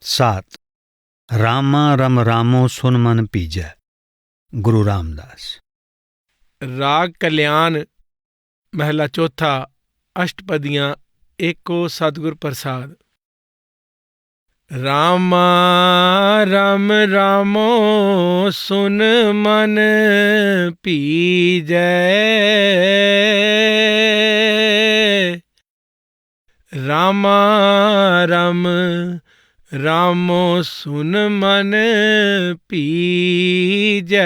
सात रामा रम रामो सुन मन पीजै। गुरु रामदास। राग कल्याण महला चौथा अष्टपदियां एको सतगुर प्रसाद। रामा रम रामो सुन मन पीजै। रामा रम रामो सुन मन पीजै।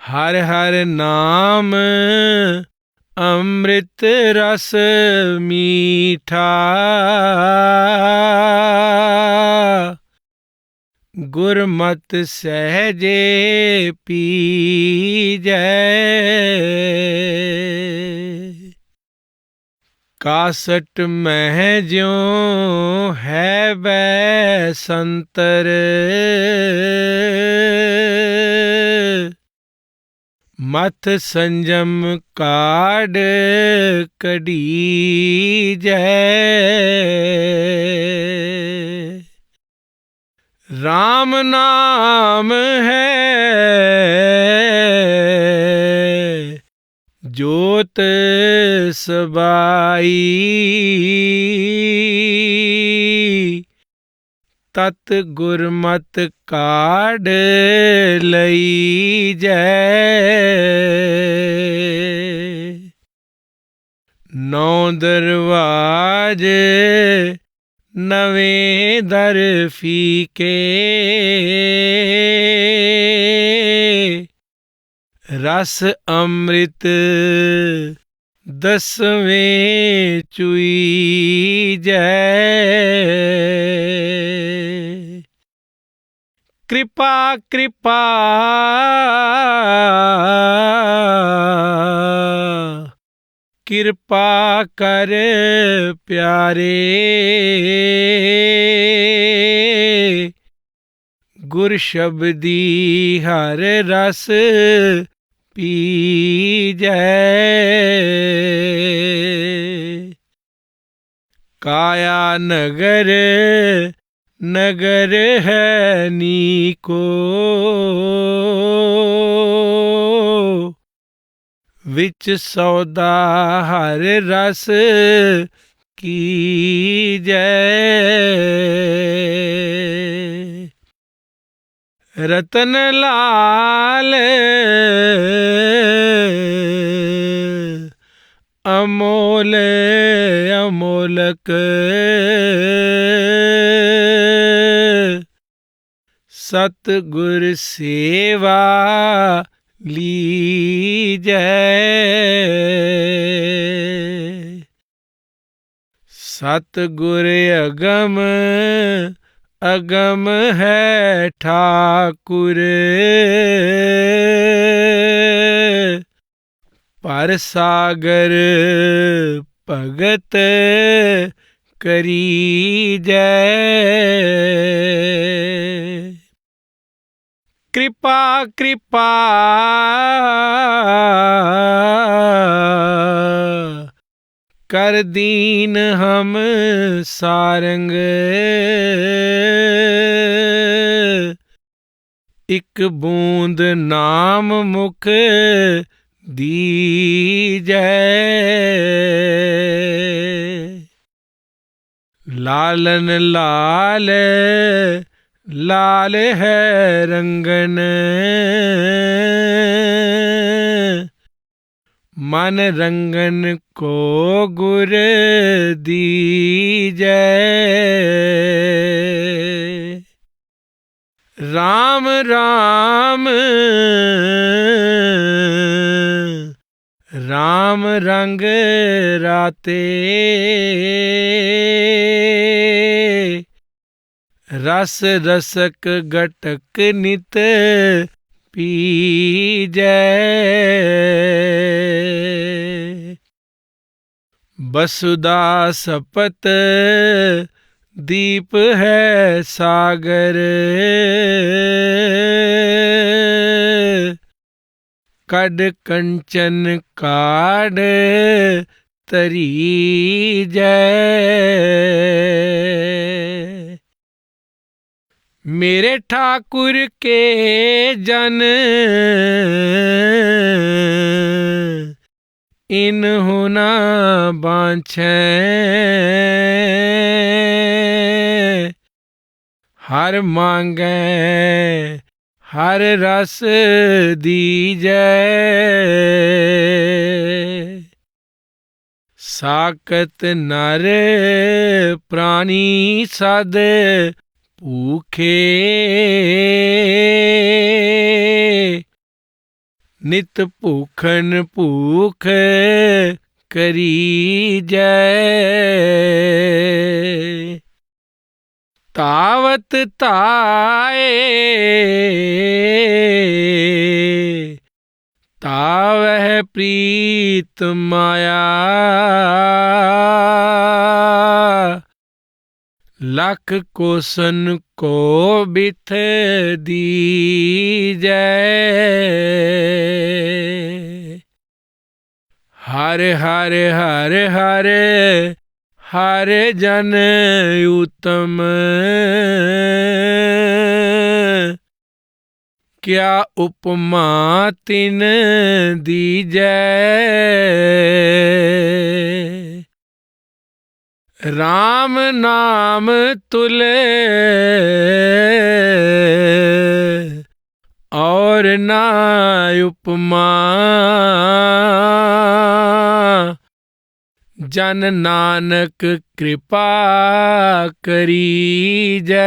हर हर नाम अमृत रस मीठा। गुरमत सहजे पीजै। कासट मह ज्यों है बैसंतर। मथ संजम काढ़ कढ़ीजै। राम नाम है जोत सबाई। तत गुरमत काढ़ लईजै। नौ दरवाज नवें दर फीके। रस अमृत दसवें चुईजै। कृपा कृपा कृपा कर प्यारे। गुर शब्दी हर रस पीजै। काया नगर नगर है नीको। विच सौदा हर रस कीजै। रतन लाल अमोल अमोलक। सतगुर सेवा लीजै। सतगुर अगम अगम है ठाकुर। पर सागर भगत करीजै। कृपा कृपा कर दीन हम सारंग। एक बूंद नाम मुख दीजै। लालन लाल लाल है रंगन। मन रंगन को गुर दीजै। राम राम राम रंग राते। रस रसक घटक नित पीजै। बसुदा सपत दीप है सागर। कड कंचन काढ़ तरीजै। मेरे ठाकुर के जन इन होना बांछै। हर मांगै हर रस दीजै। साकत नर प्राणी सद भूखे। नित भूखन भूख करीजै। तावत ताए तावह प्रीत माया। लख कोसन को बिथ दीजै। हर हर हर हर हर जन उत्तम। क्या उपमा तिन दीजै। राम नाम तुले और ना उपमा। जन नानक कृपा करीजै।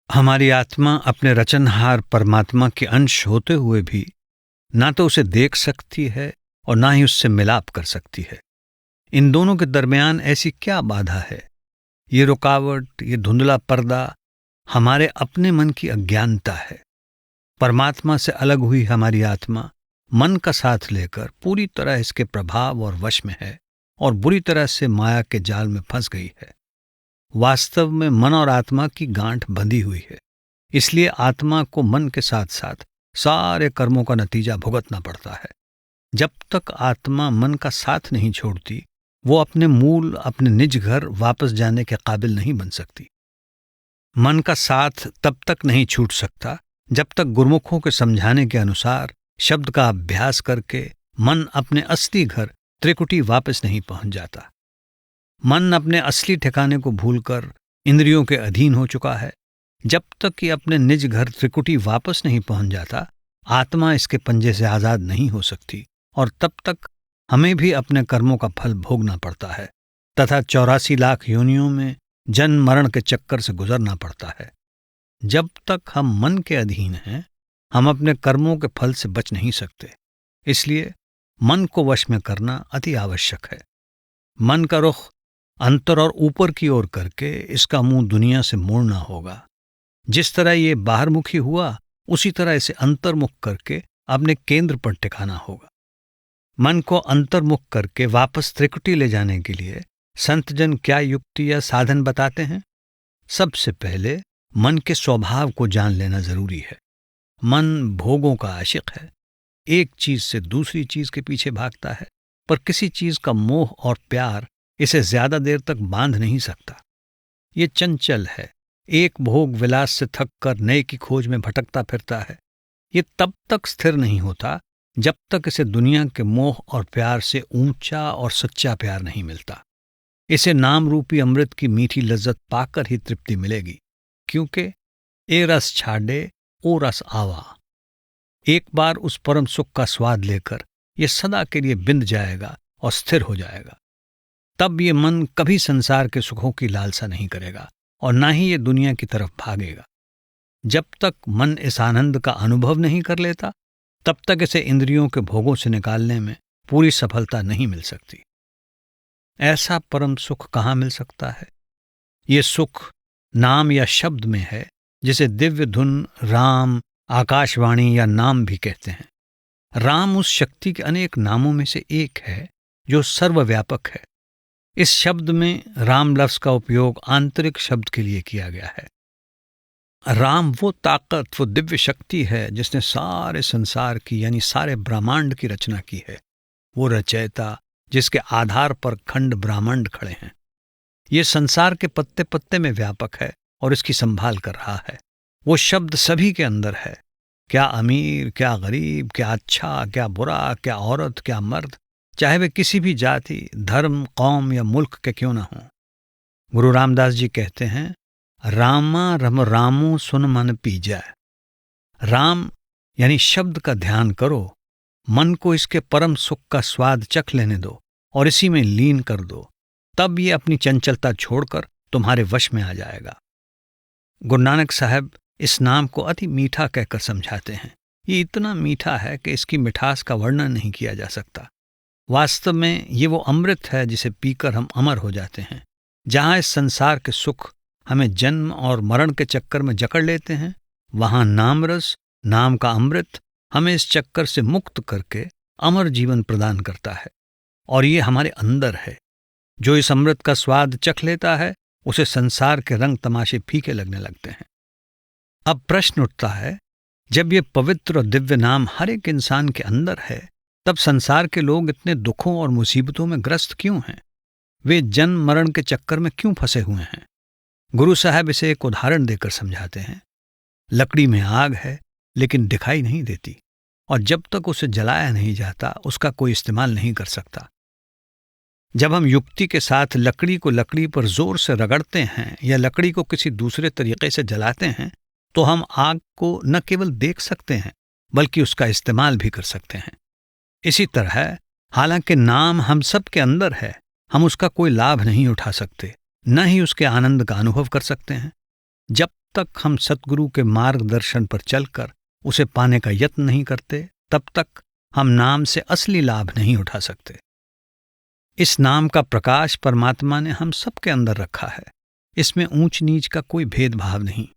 हमारी आत्मा अपने रचनहार परमात्मा के अंश होते हुए भी ना तो उसे देख सकती है और ना ही उससे मिलाप कर सकती है। इन दोनों के दरमियान ऐसी क्या बाधा है? ये रुकावट, ये धुंधला पर्दा हमारे अपने मन की अज्ञानता है। परमात्मा से अलग हुई हमारी आत्मा मन का साथ लेकर पूरी तरह इसके प्रभाव और वश में है और बुरी तरह से माया के जाल में फंस गई है। वास्तव में मन और आत्मा की गांठ बंधी हुई है। इसलिए आत्मा को मन के साथ साथ सारे कर्मों का नतीजा भुगतना पड़ता है। जब तक आत्मा मन का साथ नहीं छोड़ती, वो अपने मूल, अपने निज घर वापस जाने के काबिल नहीं बन सकती। मन का साथ तब तक नहीं छूट सकता जब तक गुरुमुखों के समझाने के अनुसार शब्द का अभ्यास करके मन अपने असली घर त्रिकुटी वापस नहीं पहुंच जाता। मन अपने असली ठिकाने को भूलकर इंद्रियों के अधीन हो चुका है। जब तक ये अपने निज घर त्रिकुटी वापस नहीं पहुंच जाता, आत्मा इसके पंजे से आजाद नहीं हो सकती और तब तक हमें भी अपने कर्मों का फल भोगना पड़ता है तथा 84 लाख योनियों में जन्म मरण के चक्कर से गुजरना पड़ता है। जब तक हम मन के अधीन हैं, हम अपने कर्मों के फल से बच नहीं सकते। इसलिए मन को वश में करना अति आवश्यक है। मन का रुख अंतर और ऊपर की ओर करके इसका मुंह दुनिया से मोड़ना होगा। जिस तरह ये बाहरमुखी हुआ, उसी तरह इसे अंतर्मुख करके अपने केंद्र पर टिकाना होगा। मन को अंतर्मुख करके वापस त्रिकुटी ले जाने के लिए संतजन क्या युक्ति या साधन बताते हैं? सबसे पहले मन के स्वभाव को जान लेना जरूरी है। मन भोगों का आशिक है। एक चीज से दूसरी चीज के पीछे भागता है, पर किसी चीज का मोह और प्यार इसे ज्यादा देर तक बांध नहीं सकता। ये चंचल है। एक भोग विलास से थक कर नए की खोज में भटकता फिरता है। ये तब तक स्थिर नहीं होता जब तक इसे दुनिया के मोह और प्यार से ऊंचा और सच्चा प्यार नहीं मिलता। इसे नाम रूपी अमृत की मीठी लज्जत पाकर ही तृप्ति मिलेगी, क्योंकि ए रस छाड़े ओ रस आवा। एक बार उस परम सुख का स्वाद लेकर यह सदा के लिए बिंद जाएगा और स्थिर हो जाएगा। तब ये मन कभी संसार के सुखों की लालसा नहीं करेगा और ना ही ये दुनिया की तरफ भागेगा। जब तक मन इस आनंद का अनुभव नहीं कर लेता, तब तक इसे इंद्रियों के भोगों से निकालने में पूरी सफलता नहीं मिल सकती। ऐसा परम सुख कहाँ मिल सकता है? ये सुख नाम या शब्द में है, जिसे दिव्य धुन, राम, आकाशवाणी या नाम भी कहते हैं। राम उस शक्ति के अनेक नामों में से एक है जो सर्वव्यापक है। इस शब्द में राम लफ्ज का उपयोग आंतरिक शब्द के लिए किया गया है। राम वो ताकत, वो दिव्य शक्ति है जिसने सारे संसार की यानी सारे ब्रह्मांड की रचना की है। वो रचयिता जिसके आधार पर खंड ब्रह्मांड खड़े हैं। ये संसार के पत्ते पत्ते में व्यापक है और इसकी संभाल कर रहा है। वो शब्द सभी के अंदर है, क्या अमीर, क्या गरीब, क्या अच्छा, क्या बुरा, क्या औरत, क्या मर्द, चाहे वे किसी भी जाति, धर्म, कौम या मुल्क के क्यों ना हों। गुरु रामदास जी कहते हैं, रामा रम रामो सुन मन पीजै। राम यानी शब्द का ध्यान करो, मन को इसके परम सुख का स्वाद चख लेने दो और इसी में लीन कर दो, तब ये अपनी चंचलता छोड़कर तुम्हारे वश में आ जाएगा। गुरु नानक साहब इस नाम को अति मीठा कहकर समझाते हैं। ये इतना मीठा है कि इसकी मिठास का वर्णन नहीं किया जा सकता। वास्तव में ये वो अमृत है जिसे पीकर हम अमर हो जाते हैं। जहाँ इस संसार के सुख हमें जन्म और मरण के चक्कर में जकड़ लेते हैं, वहाँ नाम रस, नाम का अमृत हमें इस चक्कर से मुक्त करके अमर जीवन प्रदान करता है। और ये हमारे अंदर है। जो इस अमृत का स्वाद चख लेता है उसे संसार के रंग तमाशे फीके लगने लगते हैं। अब प्रश्न उठता है, जब ये पवित्र और दिव्य नाम हर एक इंसान के अंदर है, तब संसार के लोग इतने दुखों और मुसीबतों में ग्रस्त क्यों हैं? वे जन्म मरण के चक्कर में क्यों फंसे हुए हैं? गुरु साहब इसे एक उदाहरण देकर समझाते हैं। लकड़ी में आग है लेकिन दिखाई नहीं देती, और जब तक उसे जलाया नहीं जाता उसका कोई इस्तेमाल नहीं कर सकता। जब हम युक्ति के साथ लकड़ी को लकड़ी पर जोर से रगड़ते हैं या लकड़ी को किसी दूसरे तरीके से जलाते हैं, तो हम आग को न केवल देख सकते हैं बल्कि उसका इस्तेमाल भी कर सकते हैं। इसी तरह हालांकि नाम हम सब के अंदर है, हम उसका कोई लाभ नहीं उठा सकते, न ही उसके आनंद का अनुभव कर सकते हैं। जब तक हम सतगुरु के मार्गदर्शन पर चलकर उसे पाने का यत्न नहीं करते, तब तक हम नाम से असली लाभ नहीं उठा सकते। इस नाम का प्रकाश परमात्मा ने हम सबके अंदर रखा है। इसमें ऊंच नीच का कोई भेदभाव नहीं।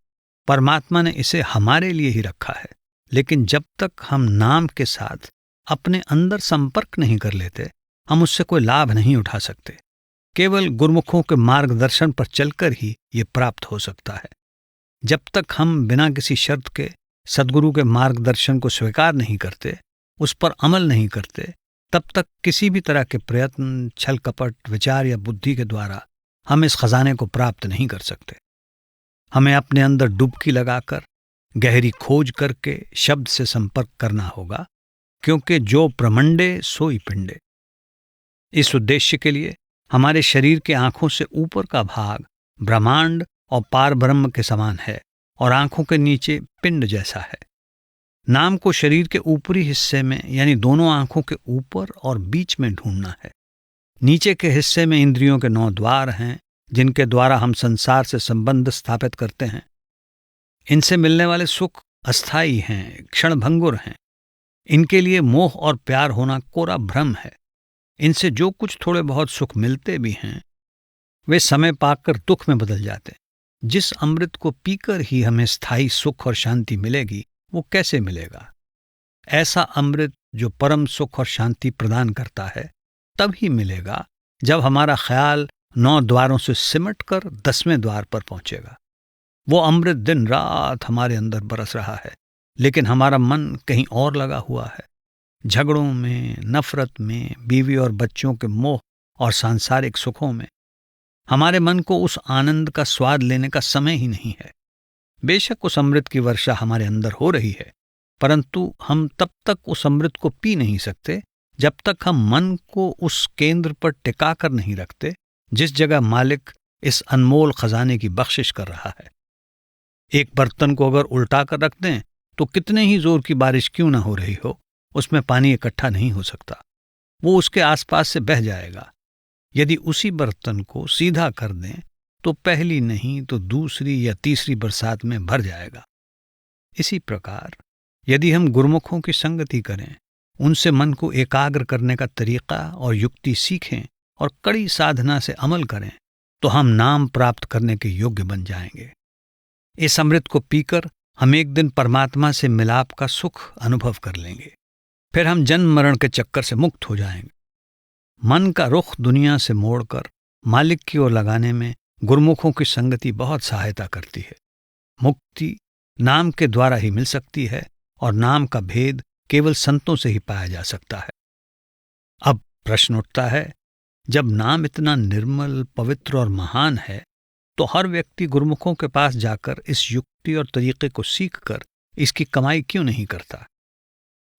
परमात्मा ने इसे हमारे लिए ही रखा है, लेकिन जब तक हम नाम के साथ अपने अंदर संपर्क नहीं कर लेते, हम उससे कोई लाभ नहीं उठा सकते। केवल गुरुमुखों के मार्गदर्शन पर चलकर ही ये प्राप्त हो सकता है। जब तक हम बिना किसी शर्त के सद्गुरु के मार्गदर्शन को स्वीकार नहीं करते, उस पर अमल नहीं करते, तब तक किसी भी तरह के प्रयत्न, छल कपट, विचार या बुद्धि के द्वारा हम इस खजाने को प्राप्त नहीं कर सकते। हमें अपने अंदर डुबकी लगाकर गहरी खोज करके शब्द से संपर्क करना होगा, क्योंकि जो प्रमंडे सोई पिंडे। इस उद्देश्य के लिए हमारे शरीर के आंखों से ऊपर का भाग ब्रह्मांड और पार ब्रह्म के समान है और आंखों के नीचे पिंड जैसा है। नाम को शरीर के ऊपरी हिस्से में यानी दोनों आंखों के ऊपर और बीच में ढूंढना है। नीचे के हिस्से में इंद्रियों के 9 द्वार हैं, जिनके द्वारा हम संसार से संबंध स्थापित करते हैं। इनसे मिलने वाले सुख अस्थायी हैं, क्षणभंगुर हैं। इनके लिए मोह और प्यार होना कोरा भ्रम है। इनसे जो कुछ थोड़े बहुत सुख मिलते भी हैं, वे समय पाकर दुख में बदल जाते। जिस अमृत को पीकर ही हमें स्थायी सुख और शांति मिलेगी, वो कैसे मिलेगा? ऐसा अमृत जो परम सुख और शांति प्रदान करता है, तब ही मिलेगा जब हमारा ख्याल 9 द्वारों से सिमट कर 10वें द्वार पर पहुंचेगा। वो अमृत दिन रात हमारे अंदर बरस रहा है, लेकिन हमारा मन कहीं और लगा हुआ है। झगड़ों में, नफरत में, बीवी और बच्चों के मोह और सांसारिक सुखों में। हमारे मन को उस आनंद का स्वाद लेने का समय ही नहीं है। बेशक उस अमृत की वर्षा हमारे अंदर हो रही है, परंतु हम तब तक उस अमृत को पी नहीं सकते जब तक हम मन को उस केंद्र पर टिका कर नहीं रखते जिस जगह मालिक इस अनमोल खजाने की बख्शिश कर रहा है। एक बर्तन को अगर उल्टा कर रख दें तो कितने ही जोर की बारिश क्यों ना हो रही हो, उसमें पानी इकट्ठा नहीं हो सकता, वो उसके आसपास से बह जाएगा। यदि उसी बर्तन को सीधा कर दें तो पहली नहीं तो दूसरी या तीसरी बरसात में भर जाएगा। इसी प्रकार यदि हम गुरुमुखों की संगति करें, उनसे मन को एकाग्र करने का तरीका और युक्ति सीखें और कड़ी साधना से अमल करें, तो हम नाम प्राप्त करने के योग्य बन जाएंगे। इस अमृत को पीकर हम एक दिन परमात्मा से मिलाप का सुख अनुभव कर लेंगे। फिर हम जन्म मरण के चक्कर से मुक्त हो जाएंगे। मन का रुख दुनिया से मोड़कर मालिक की ओर लगाने में गुरुमुखों की संगति बहुत सहायता करती है। मुक्ति नाम के द्वारा ही मिल सकती है और नाम का भेद केवल संतों से ही पाया जा सकता है। अब प्रश्न उठता है, जब नाम इतना निर्मल, पवित्र और महान है, तो हर व्यक्ति गुरुमुखों के पास जाकर इस युक्ति और तरीके को सीखकर इसकी कमाई क्यों नहीं करता?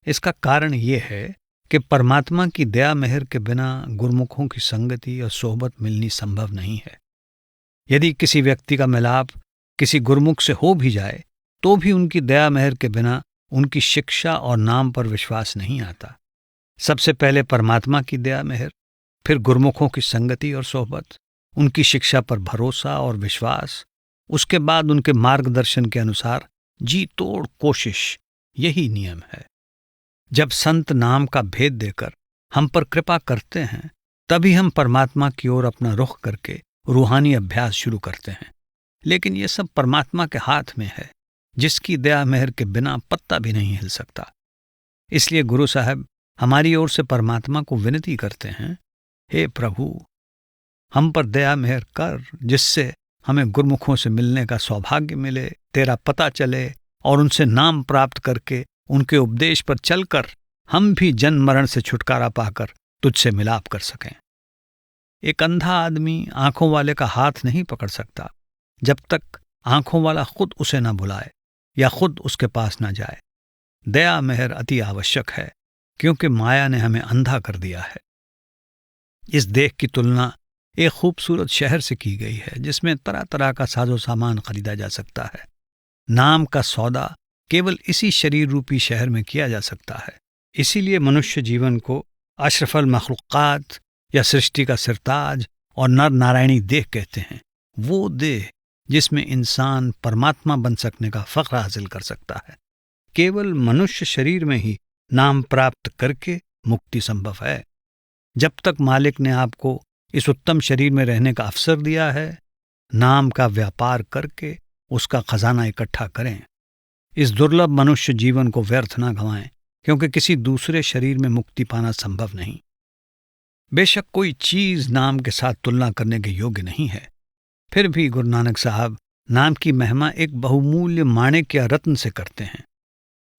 इसका कारण यह है कि परमात्मा की दया मेहर के बिना गुरुमुखों की संगति और सोहबत मिलनी संभव नहीं है। यदि किसी व्यक्ति का मिलाप किसी गुरुमुख से हो भी जाए तो भी उनकी दया मेहर के बिना उनकी शिक्षा और नाम पर विश्वास नहीं आता। सबसे पहले परमात्मा की दया मेहर, फिर गुरुमुखों की संगति और सोहबत, उनकी शिक्षा पर भरोसा और विश्वास, उसके बाद उनके मार्गदर्शन के अनुसार जी तोड़ कोशिश, यही नियम है। जब संत नाम का भेद देकर हम पर कृपा करते हैं, तभी हम परमात्मा की ओर अपना रुख करके रूहानी अभ्यास शुरू करते हैं। लेकिन ये सब परमात्मा के हाथ में है, जिसकी दया मेहर के बिना पत्ता भी नहीं हिल सकता। इसलिए गुरु साहब हमारी ओर से परमात्मा को विनती करते हैं, हे प्रभु, हम पर दया मेहर कर, जिससे हमें गुरुमुखों से मिलने का सौभाग्य मिले, तेरा पता चले और उनसे नाम प्राप्त करके उनके उपदेश पर चलकर हम भी जन्म मरण से छुटकारा पाकर तुझसे मिलाप कर सकें। एक अंधा आदमी आंखों वाले का हाथ नहीं पकड़ सकता जब तक आंखों वाला खुद उसे न बुलाए या खुद उसके पास न जाए। दया मेहर अति आवश्यक है, क्योंकि माया ने हमें अंधा कर दिया है। इस देह की तुलना एक खूबसूरत शहर से की गई है, जिसमें तरह तरह का साजो सामान खरीदा जा सकता है। नाम का सौदा केवल इसी शरीर रूपी शहर में किया जा सकता है। इसीलिए मनुष्य जीवन को अशरफल मखलूक़ात या सृष्टि का सिरताज और नर नारायणी देह कहते हैं। वो देह जिसमें इंसान परमात्मा बन सकने का फख्र हासिल कर सकता है। केवल मनुष्य शरीर में ही नाम प्राप्त करके मुक्ति संभव है। जब तक मालिक ने आपको इस उत्तम शरीर में रहने का अवसर दिया है, नाम का व्यापार करके उसका खजाना इकट्ठा करें। इस दुर्लभ मनुष्य जीवन को व्यर्थ ना गंवाएं, क्योंकि किसी दूसरे शरीर में मुक्ति पाना संभव नहीं। बेशक कोई चीज नाम के साथ तुलना करने के योग्य नहीं है, फिर भी गुरु नानक साहब नाम की महिमा एक बहुमूल्य माणिक या रत्न से करते हैं।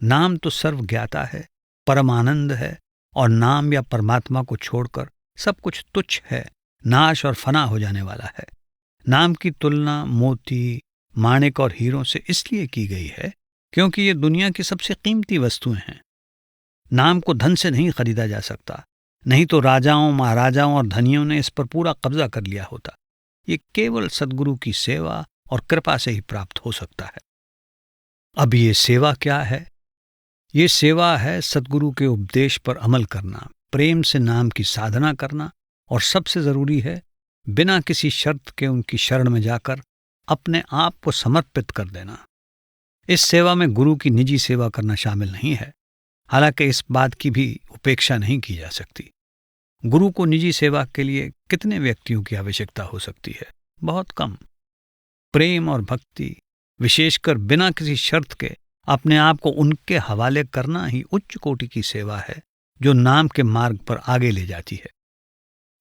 नाम तो सर्वज्ञाता है, परम आनंद है, और नाम या परमात्मा को छोड़कर सब कुछ तुच्छ है, नाश और फना हो जाने वाला है। नाम की तुलना मोती, माणिक और हीरों से इसलिए की गई है क्योंकि ये दुनिया की सबसे कीमती वस्तुएं हैं। नाम को धन से नहीं खरीदा जा सकता, नहीं तो राजाओं, महाराजाओं और धनियों ने इस पर पूरा कब्जा कर लिया होता। ये केवल सद्गुरु की सेवा और कृपा से ही प्राप्त हो सकता है। अब ये सेवा क्या है? ये सेवा है सद्गुरु के उपदेश पर अमल करना, प्रेम से नाम की साधना करना, और सबसे जरूरी है बिना किसी शर्त के उनकी शरण में जाकर अपने आप को समर्पित कर देना। इस सेवा में गुरु की निजी सेवा करना शामिल नहीं है, हालांकि इस बात की भी उपेक्षा नहीं की जा सकती। गुरु को निजी सेवा के लिए कितने व्यक्तियों की आवश्यकता हो सकती है? बहुत कम। प्रेम और भक्ति, विशेषकर बिना किसी शर्त के अपने आप को उनके हवाले करना ही उच्च कोटि की सेवा है, जो नाम के मार्ग पर आगे ले जाती है।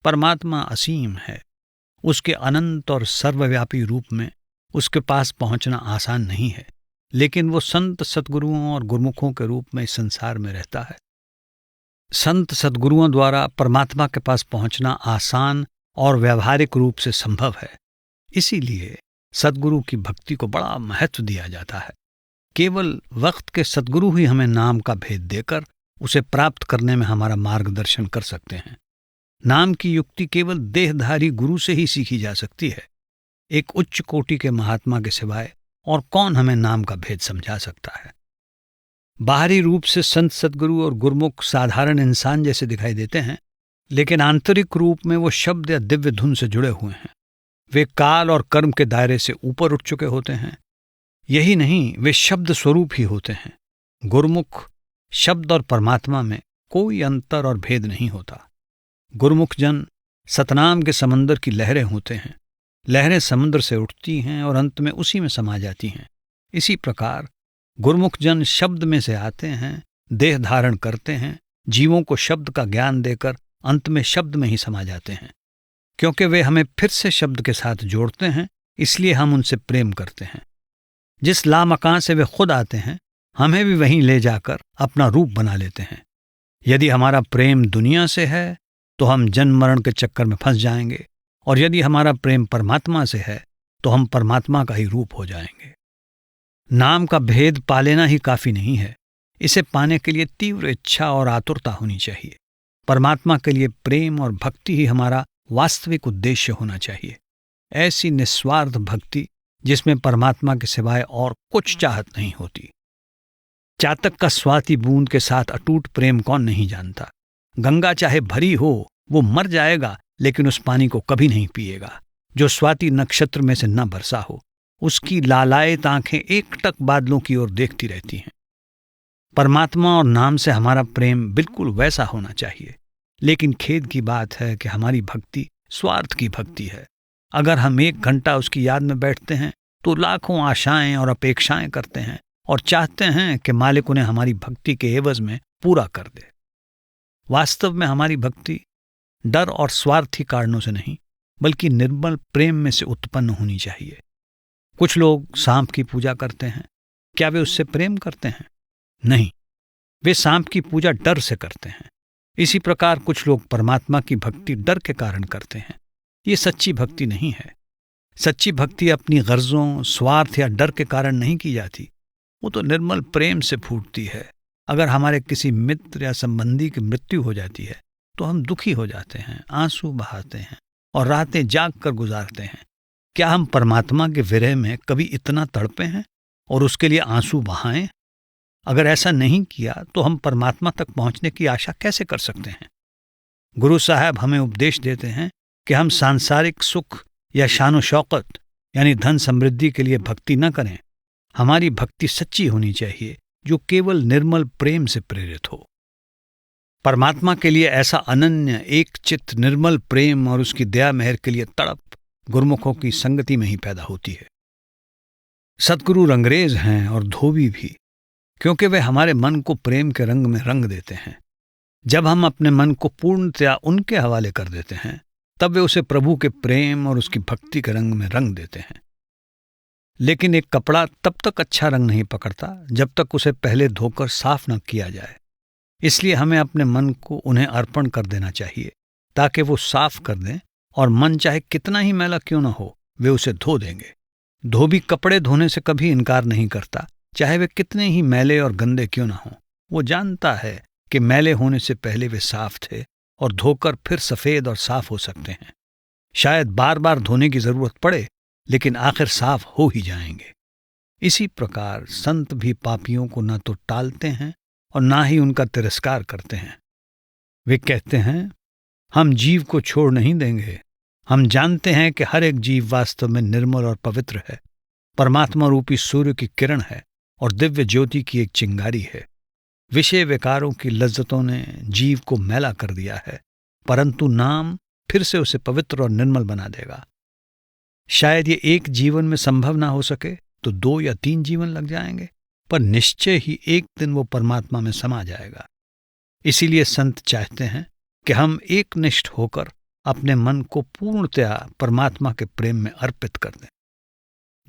परमात्मा असीम है, उसके अनंत और सर्वव्यापी रूप में उसके पास पहुंचना आसान नहीं है, लेकिन वो संत सद्गुरुओं और गुरुमुखों के रूप में इस संसार में रहता है। संत सद्गुरुओं द्वारा परमात्मा के पास पहुंचना आसान और व्यावहारिक रूप से संभव है। इसीलिए सद्गुरु की भक्ति को बड़ा महत्व दिया जाता है। केवल वक्त के सद्गुरु ही हमें नाम का भेद देकर उसे प्राप्त करने में हमारा मार्गदर्शन कर सकते हैं। नाम की युक्ति केवल देहधारी गुरु से ही सीखी जा सकती है। एक उच्च कोटि के महात्मा के सिवाय और कौन हमें नाम का भेद समझा सकता है? बाहरी रूप से संत सद्गुरु और गुरुमुख साधारण इंसान जैसे दिखाई देते हैं, लेकिन आंतरिक रूप में वो शब्द या दिव्य धुन से जुड़े हुए हैं। वे काल और कर्म के दायरे से ऊपर उठ चुके होते हैं। यही नहीं, वे शब्द स्वरूप ही होते हैं। गुरुमुख शब्द और परमात्मा में कोई अंतर और भेद नहीं होता। गुरुमुख जन सतनाम के समंदर की लहरें होते हैं। लहरें समुद्र से उठती हैं और अंत में उसी में समा जाती हैं। इसी प्रकार गुरुमुख जन शब्द में से आते हैं, देह धारण करते हैं, जीवों को शब्द का ज्ञान देकर अंत में शब्द में ही समा जाते हैं। क्योंकि वे हमें फिर से शब्द के साथ जोड़ते हैं, इसलिए हम उनसे प्रेम करते हैं। जिस लामकान से वे खुद आते हैं, हमें भी वहीं ले जाकर अपना रूप बना लेते हैं। यदि हमारा प्रेम दुनिया से है तो हम जन्म मरण के चक्कर में फंस जाएंगे, और यदि हमारा प्रेम परमात्मा से है तो हम परमात्मा का ही रूप हो जाएंगे। नाम का भेद पा लेना ही काफी नहीं है, इसे पाने के लिए तीव्र इच्छा और आतुरता होनी चाहिए। परमात्मा के लिए प्रेम और भक्ति ही हमारा वास्तविक उद्देश्य होना चाहिए। ऐसी निस्वार्थ भक्ति जिसमें परमात्मा के सिवाय और कुछ चाहत नहीं होती। चातक का स्वाति बूंद के साथ अटूट प्रेम कौन नहीं जानता। गंगा चाहे भरी हो, वो मर जाएगा लेकिन उस पानी को कभी नहीं पिएगा जो स्वाति नक्षत्र में से न बरसा हो। उसकी लालायित आंखें एकटक बादलों की ओर देखती रहती हैं। परमात्मा और नाम से हमारा प्रेम बिल्कुल वैसा होना चाहिए, लेकिन खेद की बात है कि हमारी भक्ति स्वार्थ की भक्ति है। अगर हम 1 घंटा उसकी याद में बैठते हैं तो लाखों आशाएं और अपेक्षाएं करते हैं और चाहते हैं कि मालिक उन्हें हमारी भक्ति के एवज में पूरा कर दे। वास्तव में हमारी भक्ति डर और स्वार्थी कारणों से नहीं, बल्कि निर्मल प्रेम में से उत्पन्न होनी चाहिए। कुछ लोग सांप की पूजा करते हैं, क्या वे उससे प्रेम करते हैं? नहीं, वे सांप की पूजा डर से करते हैं। इसी प्रकार कुछ लोग परमात्मा की भक्ति डर के कारण करते हैं। ये सच्ची भक्ति नहीं है। सच्ची भक्ति अपनी गर्जों, स्वार्थ या डर के कारण नहीं की जाती, वो तो निर्मल प्रेम से फूटती है। अगर हमारे किसी मित्र या संबंधी की मृत्यु हो जाती है तो हम दुखी हो जाते हैं, आंसू बहाते हैं और रातें जाग कर गुजारते हैं। क्या हम परमात्मा के विरह में कभी इतना तड़पे हैं और उसके लिए आंसू बहाएं? अगर ऐसा नहीं किया तो हम परमात्मा तक पहुंचने की आशा कैसे कर सकते हैं? गुरु साहब हमें उपदेश देते हैं कि हम सांसारिक सुख या शान शौकत यानी धन समृद्धि के लिए भक्ति न करें। हमारी भक्ति सच्ची होनी चाहिए जो केवल निर्मल प्रेम से प्रेरित हो। परमात्मा के लिए ऐसा अनन्य एक चित्त निर्मल प्रेम और उसकी दया मेहर के लिए तड़प गुरुमुखों की संगति में ही पैदा होती है। सतगुरु रंगरेज हैं और धोबी भी, क्योंकि वे हमारे मन को प्रेम के रंग में रंग देते हैं। जब हम अपने मन को पूर्णतया उनके हवाले कर देते हैं तब वे उसे प्रभु के प्रेम और उसकी भक्ति के रंग में रंग देते हैं। लेकिन एक कपड़ा तब तक अच्छा रंग नहीं पकड़ता जब तक उसे पहले धोकर साफ न किया जाए। इसलिए हमें अपने मन को उन्हें अर्पण कर देना चाहिए ताकि वो साफ कर दें, और मन चाहे कितना ही मैला क्यों न हो वे उसे धो देंगे। धोबी कपड़े धोने से कभी इनकार नहीं करता, चाहे वे कितने ही मैले और गंदे क्यों न हों। वो जानता है कि मैले होने से पहले वे साफ थे और धोकर फिर सफेद और साफ हो सकते हैं। शायद बार बार धोने की जरूरत पड़े, लेकिन आखिर साफ हो ही जाएंगे। इसी प्रकार संत भी पापियों को न तो टालते हैं और ना ही उनका तिरस्कार करते हैं। वे कहते हैं, हम जीव को छोड़ नहीं देंगे। हम जानते हैं कि हर एक जीव वास्तव में निर्मल और पवित्र है, परमात्मा रूपी सूर्य की किरण है और दिव्य ज्योति की एक चिंगारी है। विषय विकारों की लज्जतों ने जीव को मैला कर दिया है, परंतु नाम फिर से उसे पवित्र और निर्मल बना देगा। शायद ये एक जीवन में संभव ना हो सके तो 2 या 3 जीवन लग जाएंगे, पर निश्चय ही एक दिन वो परमात्मा में समा जाएगा। इसीलिए संत चाहते हैं कि हम एकनिष्ठ होकर अपने मन को पूर्णतया परमात्मा के प्रेम में अर्पित कर दें।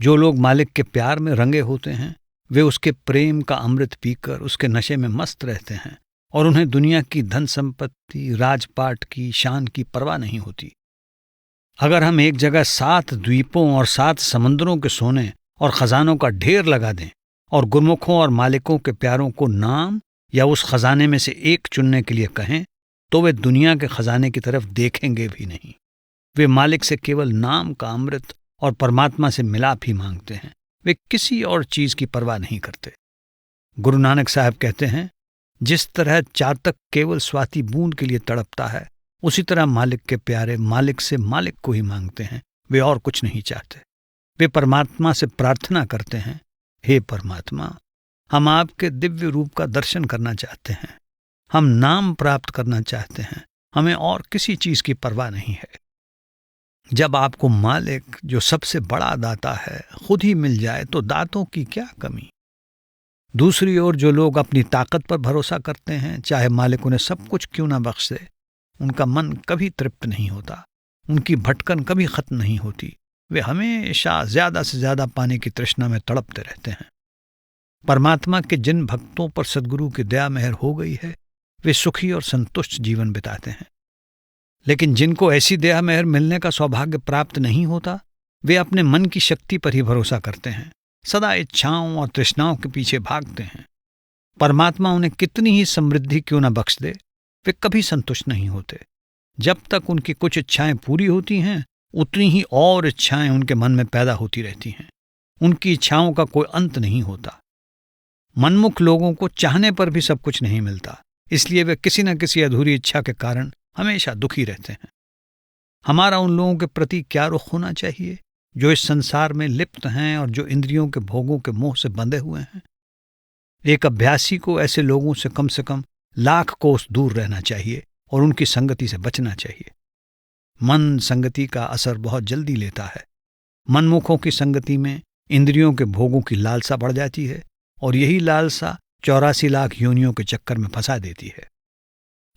जो लोग मालिक के प्यार में रंगे होते हैं वे उसके प्रेम का अमृत पीकर उसके नशे में मस्त रहते हैं और उन्हें दुनिया की धन संपत्ति, राजपाट की, शान की परवाह नहीं होती। अगर हम एक जगह 7 द्वीपों और 7 समुद्रों के सोने और खजानों का ढेर लगा दें और गुरमुखों और मालिकों के प्यारों को नाम या उस खजाने में से एक चुनने के लिए कहें, तो वे दुनिया के खजाने की तरफ देखेंगे भी नहीं। वे मालिक से केवल नाम का अमृत और परमात्मा से मिलाप ही मांगते हैं। वे किसी और चीज की परवाह नहीं करते। गुरु नानक साहब कहते हैं, जिस तरह चातक केवल स्वाति बूंद के लिए तड़पता है, उसी तरह मालिक के प्यारे मालिक से मालिक को ही मांगते हैं। वे और कुछ नहीं चाहते। वे परमात्मा से प्रार्थना करते हैं, हे परमात्मा, हम आपके दिव्य रूप का दर्शन करना चाहते हैं, हम नाम प्राप्त करना चाहते हैं, हमें और किसी चीज की परवाह नहीं है। जब आपको मालिक जो सबसे बड़ा दाता है खुद ही मिल जाए तो दातों की क्या कमी। दूसरी ओर जो लोग अपनी ताकत पर भरोसा करते हैं, चाहे मालिक उन्हें सब कुछ क्यों ना बख्श दे, उनका मन कभी तृप्त नहीं होता, उनकी भटकन कभी खत्म नहीं होती वे हमेशा ज्यादा से ज्यादा पाने की तृष्णा में तड़पते रहते हैं। परमात्मा के जिन भक्तों पर सद्गुरु की दया मेहर हो गई है, वे सुखी और संतुष्ट जीवन बिताते हैं। लेकिन जिनको ऐसी दया मेहर मिलने का सौभाग्य प्राप्त नहीं होता, वे अपने मन की शक्ति पर ही भरोसा करते हैं, सदा इच्छाओं और तृष्णाओं के पीछे भागते हैं। परमात्मा उन्हें कितनी ही समृद्धि क्यों न बख्श दे, वे कभी संतुष्ट नहीं होते। जब तक उनकी कुछ इच्छाएं पूरी होती हैं, उतनी ही और इच्छाएं उनके मन में पैदा होती रहती हैं। उनकी इच्छाओं का कोई अंत नहीं होता। मनमुख लोगों को चाहने पर भी सब कुछ नहीं मिलता, इसलिए वे किसी न किसी अधूरी इच्छा के कारण हमेशा दुखी रहते हैं। हमारा उन लोगों के प्रति क्या रुख होना चाहिए जो इस संसार में लिप्त हैं और जो इंद्रियों के भोगों के मोह से बंधे हुए हैं? एक अभ्यासी को ऐसे लोगों से कम 1,00,000 कोस दूर रहना चाहिए और उनकी संगति से बचना चाहिए। मन संगति का असर बहुत जल्दी लेता है। मनमुखों की संगति में इंद्रियों के भोगों की लालसा बढ़ जाती है और यही लालसा 84 लाख योनियों के चक्कर में फंसा देती है।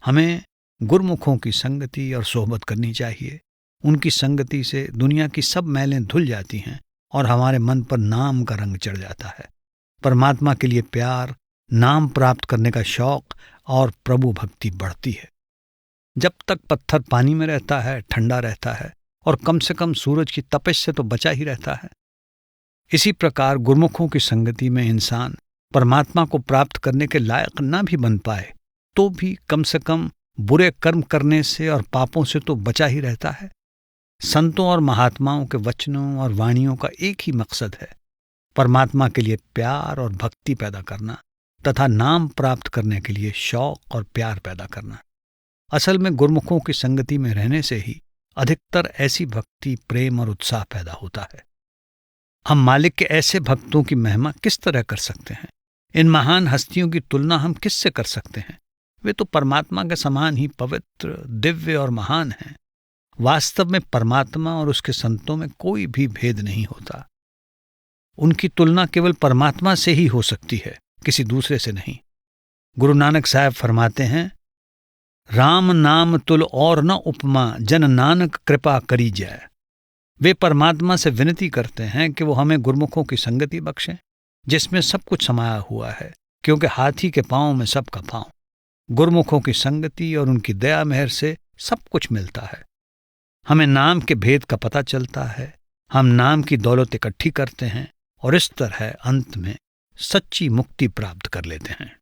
हमें गुरमुखों की संगति और सोहबत करनी चाहिए। उनकी संगति से दुनिया की सब मैलें धुल जाती हैं और हमारे मन पर नाम का रंग चढ़ जाता है। परमात्मा के लिए प्यार, नाम प्राप्त करने का शौक और प्रभु भक्ति बढ़ती है। जब तक पत्थर पानी में रहता है, ठंडा रहता है और कम से कम सूरज की तपिश से तो बचा ही रहता है। इसी प्रकार गुरमुखों की संगति में इंसान परमात्मा को प्राप्त करने के लायक न भी बन पाए तो भी कम से कम बुरे कर्म करने से और पापों से तो बचा ही रहता है। संतों और महात्माओं के वचनों और वाणियों का एक ही मकसद है, परमात्मा के लिए प्यार और भक्ति पैदा करना तथा नाम प्राप्त करने के लिए शौक और प्यार पैदा करना। असल में गुरमुखों की संगति में रहने से ही अधिकतर ऐसी भक्ति, प्रेम और उत्साह पैदा होता है। हम मालिक के ऐसे भक्तों की महिमा किस तरह कर सकते हैं? इन महान हस्तियों की तुलना हम किससे कर सकते हैं? वे तो परमात्मा के समान ही पवित्र, दिव्य और महान हैं। वास्तव में परमात्मा और उसके संतों में कोई भी भेद नहीं होता। उनकी तुलना केवल परमात्मा से ही हो सकती है, किसी दूसरे से नहीं। गुरु नानक साहब फरमाते हैं, राम नाम तुल और न उपमा, जन नानक कृपा करी जाए। वे परमात्मा से विनती करते हैं कि वो हमें गुरमुखों की संगति बख्शें, जिसमें सब कुछ समाया हुआ है, क्योंकि हाथी के पांव में सबका पांव। गुरमुखों की संगति और उनकी दया मेहर से सब कुछ मिलता है। हमें नाम के भेद का पता चलता है, हम नाम की दौलत इकट्ठी करते हैं और इस तरह अंत में सच्ची मुक्ति प्राप्त कर लेते हैं।